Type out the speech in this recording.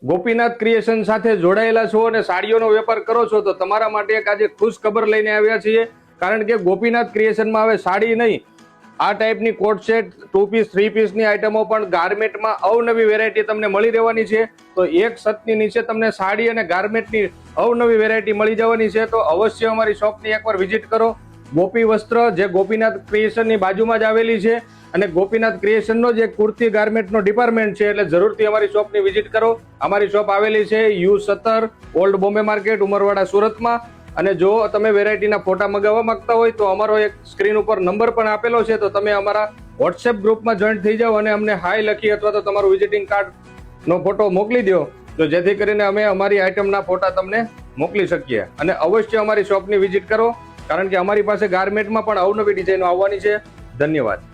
Gopinath creation સાથે જોડાયેલા છો અને સાડીઓનો વેપાર કરો છો તો તમારા માટે એક આજે ખુશ ખબર લઈને આવ્યા છીએ. કારણ કે ગોપીનાથ ક્રિએશનમાં હવે સાડી નહીં, આ ટાઈપની કોટ સેટ, 2 પીસ 3 પીસની આઈટમો પણ ગાર્મેન્ટમાં અવનવી વેરાયટી તમને મળી રહેવાની છે. તો એક છતની નીચે તમને સાડી અને ગાર્મેન્ટની અવનવી વેરાયટી મળી જવાની છે. તો અવશ્ય અમારી શોપની એકવાર વિઝિટ કરો. ગોપી વસ્ત્ર જે ગોપીનાથ ક્રિએશનની બાજુમાં જ આવેલી છે અને ગોપીનાથ ક્રિએશનનો જે કુર્તી ગાર્મેન્ટનો ડિપાર્ટમેન્ટ છે, એટલે જરૂરથી અમારી શોપની વિઝિટ કરો. અમારી શોપ આવેલી છે U17 old Bombay market, Umarwada, સુરતમાં. અને જો તમે વેરાયટીના ફોટા મંગાવવા માંગતા હોય તો અમારો એક સ્ક્રીન ઉપર નંબર પણ આપેલો છે, તો તમે અમારા વોટ્સએપ ગ્રુપમાં જોઈન્ટ થઈ જાઓ અને અમને હાય લખી અથવા તો તમારું વિઝિટિંગ કાર્ડનો ફોટો મોકલી દો, તો જેથી કરીને અમે અમારી આઈટમના ફોટા તમને મોકલી શકીએ. અને અવશ્ય અમારી શોપની વિઝિટ કરો, કારણ કે અમારી પાસે ગાર્મેન્ટમાં પણ અવનવી ડિઝાઇનો આવવાની છે. ધન્યવાદ.